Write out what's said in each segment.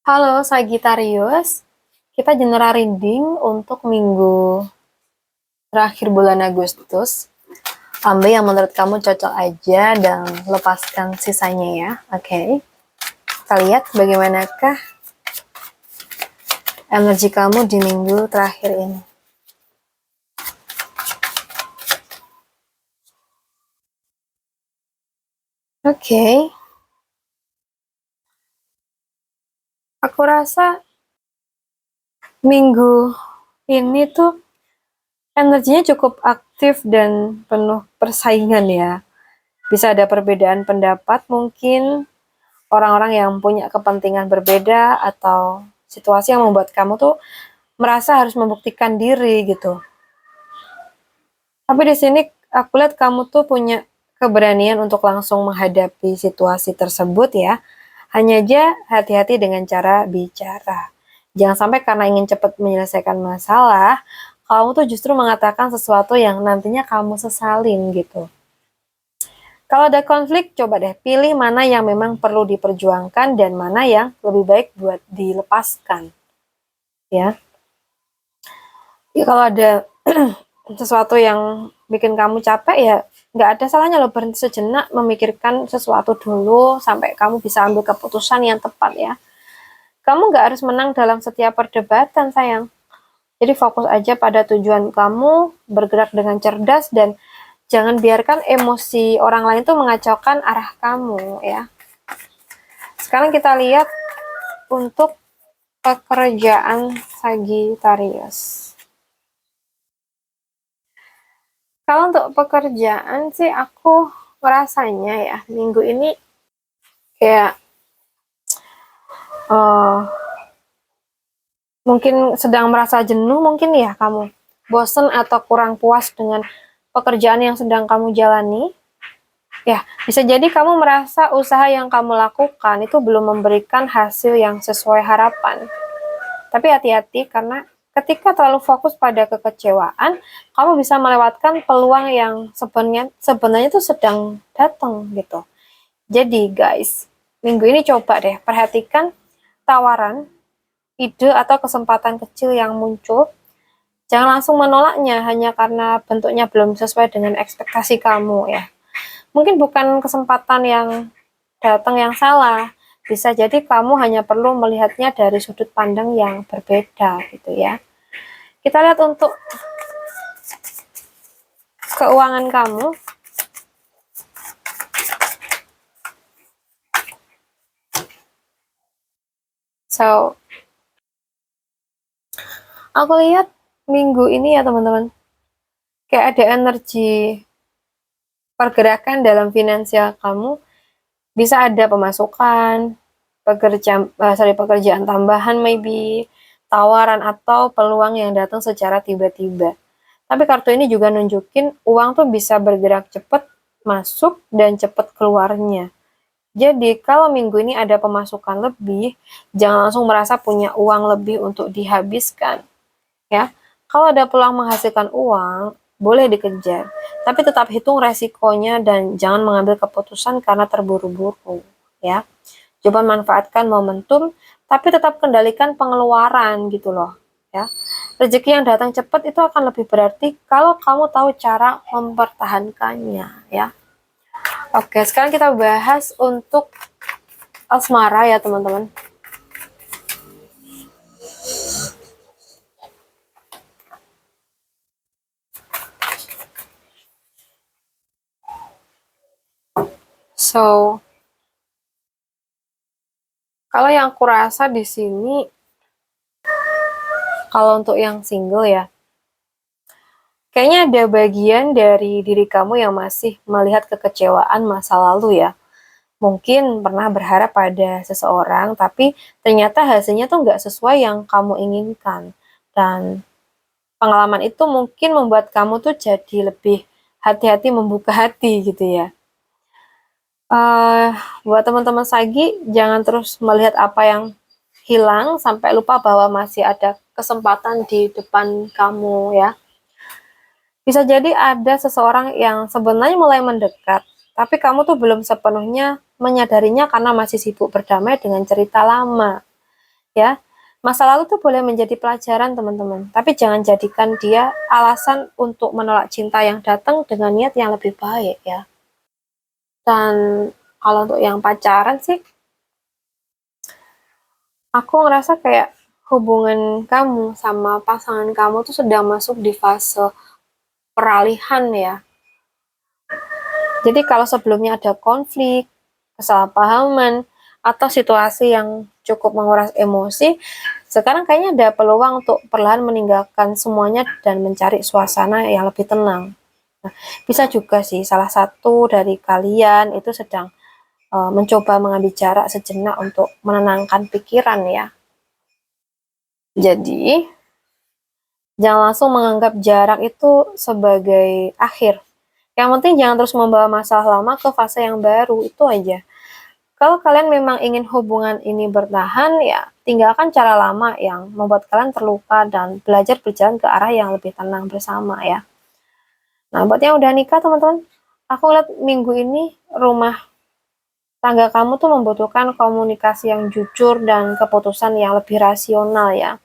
Halo Sagittarius, kita general reading untuk minggu terakhir bulan Agustus. Ambil yang menurut kamu cocok aja dan lepaskan sisanya ya. Oke. Kita lihat bagaimanakah energi kamu di minggu terakhir ini. Oke. Aku rasa minggu ini tuh energinya cukup aktif dan penuh persaingan ya. Bisa ada perbedaan pendapat mungkin, orang-orang yang punya kepentingan berbeda, atau situasi yang membuat kamu tuh merasa harus membuktikan diri gitu. Tapi di sini aku lihat kamu tuh punya keberanian untuk langsung menghadapi situasi tersebut ya. Hanya aja hati-hati dengan cara bicara. Jangan sampai karena ingin cepat menyelesaikan masalah, kamu tuh justru mengatakan sesuatu yang nantinya kamu sesalin gitu. Kalau ada konflik, coba deh pilih mana yang memang perlu diperjuangkan dan mana yang lebih baik buat dilepaskan. Ya, kalau ada sesuatu yang bikin kamu capek ya nggak ada salahnya lo berhenti sejenak memikirkan sesuatu dulu sampai kamu bisa ambil keputusan yang tepat ya. Kamu nggak harus menang dalam setiap perdebatan sayang. Jadi fokus aja pada tujuan kamu, bergerak dengan cerdas dan jangan biarkan emosi orang lain tuh mengacaukan arah kamu ya. Sekarang kita lihat untuk pekerjaan Sagittarius. Kalau untuk pekerjaan sih aku merasanya ya minggu ini kayak mungkin sedang merasa jenuh mungkin ya kamu. Bosen atau kurang puas dengan pekerjaan yang sedang kamu jalani. Ya, bisa jadi kamu merasa usaha yang kamu lakukan itu belum memberikan hasil yang sesuai harapan. Tapi hati-hati karena ketika terlalu fokus pada kekecewaan, kamu bisa melewatkan peluang yang sebenarnya itu sedang datang gitu. Jadi guys, minggu ini coba deh perhatikan tawaran, ide atau kesempatan kecil yang muncul. Jangan langsung menolaknya hanya karena bentuknya belum sesuai dengan ekspektasi kamu ya. Mungkin bukan kesempatan yang datang yang salah. Bisa jadi kamu hanya perlu melihatnya dari sudut pandang yang berbeda gitu ya. Kita lihat untuk keuangan kamu. So, aku lihat minggu ini ya teman-teman, kayak ada energi pergerakan dalam finansial kamu. Bisa ada pemasukan, pekerjaan tambahan maybe, tawaran atau peluang yang datang secara tiba-tiba. Tapi kartu ini juga nunjukin uang tuh bisa bergerak cepat masuk dan cepat keluarnya. Jadi kalau minggu ini ada pemasukan lebih, jangan langsung merasa punya uang lebih untuk dihabiskan. Ya, kalau ada peluang menghasilkan uang, boleh dikejar. Tapi tetap hitung resikonya dan jangan mengambil keputusan karena terburu-buru. Ya, coba manfaatkan momentum, tapi tetap kendalikan pengeluaran gitu loh. Ya, rezeki yang datang cepat itu akan lebih berarti kalau kamu tahu cara mempertahankannya. Ya, oke. Sekarang kita bahas untuk asmara ya teman-teman. So, kalau yang aku rasa di sini, kalau untuk yang single ya, kayaknya ada bagian dari diri kamu yang masih melihat kekecewaan masa lalu ya. Mungkin pernah berharap pada seseorang, tapi ternyata hasilnya tuh nggak sesuai yang kamu inginkan. Dan pengalaman itu mungkin membuat kamu tuh jadi lebih hati-hati membuka hati gitu ya. Buat teman-teman Sagi, jangan terus melihat apa yang hilang sampai lupa bahwa masih ada kesempatan di depan kamu ya. Bisa jadi ada seseorang yang sebenarnya mulai mendekat, tapi kamu tuh belum sepenuhnya menyadarinya karena masih sibuk berdamai dengan cerita lama. ya. Masa lalu tuh boleh menjadi pelajaran teman-teman, tapi jangan jadikan dia alasan untuk menolak cinta yang datang dengan niat yang lebih baik ya. Dan kalau untuk yang pacaran sih, aku ngerasa kayak hubungan kamu sama pasangan kamu tuh sedang masuk di fase peralihan ya. Jadi kalau sebelumnya ada konflik, kesalahpahaman, atau situasi yang cukup menguras emosi, sekarang kayaknya ada peluang untuk perlahan meninggalkan semuanya dan mencari suasana yang lebih tenang. Nah, bisa juga sih salah satu dari kalian itu sedang mencoba mengambil jarak sejenak untuk menenangkan pikiran ya. Jadi, jangan langsung menganggap jarak itu sebagai akhir. Yang penting jangan terus membawa masalah lama ke fase yang baru, itu aja. Kalau kalian memang ingin hubungan ini bertahan, ya tinggalkan cara lama yang membuat kalian terluka dan belajar berjalan ke arah yang lebih tenang bersama ya. Nah, buat yang udah nikah teman-teman, aku lihat minggu ini rumah tangga kamu tuh membutuhkan komunikasi yang jujur dan keputusan yang lebih rasional ya.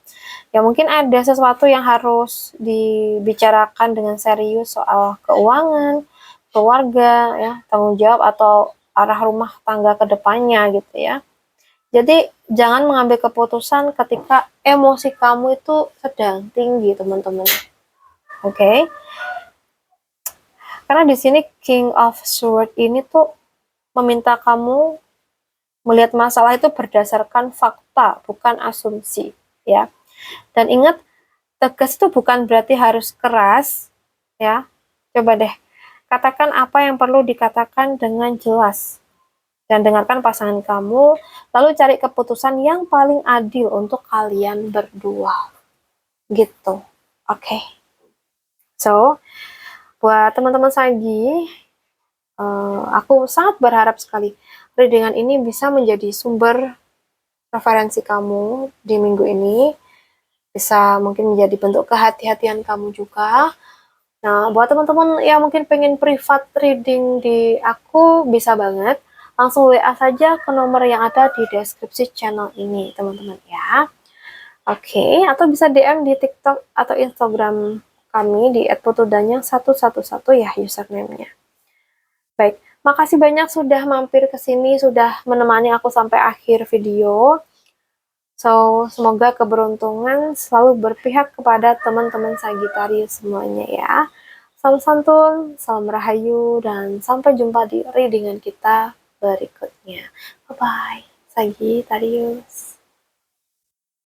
Ya mungkin ada sesuatu yang harus dibicarakan dengan serius soal keuangan, keluarga, ya, tanggung jawab atau arah rumah tangga ke depannya gitu ya. Jadi jangan mengambil keputusan ketika emosi kamu itu sedang tinggi, teman-teman. Oke? Okay? Karena di sini King of Swords ini tuh meminta kamu melihat masalah itu berdasarkan fakta, bukan asumsi, ya. Dan ingat, tegas itu bukan berarti harus keras, ya. Coba deh, katakan apa yang perlu dikatakan dengan jelas. Dan dengarkan pasangan kamu, lalu cari keputusan yang paling adil untuk kalian berdua. Gitu. Oke. Okay. So, buat teman-teman Sagi, aku sangat berharap sekali readingan ini bisa menjadi sumber referensi kamu di minggu ini. Bisa mungkin menjadi bentuk kehati-hatian kamu juga. Nah, buat teman-teman yang mungkin pengen private reading di aku, bisa banget. Langsung WA saja ke nomor yang ada di deskripsi channel ini, teman-teman ya. Oke, atau bisa DM di TikTok atau Instagram kami di @putudanyang111 ya username-nya. Baik, makasih banyak sudah mampir ke sini, sudah menemani aku sampai akhir video. So, semoga keberuntungan selalu berpihak kepada teman-teman Sagittarius semuanya ya. Salam santun, salam rahayu, dan sampai jumpa di readingan kita berikutnya. Bye-bye, Sagittarius.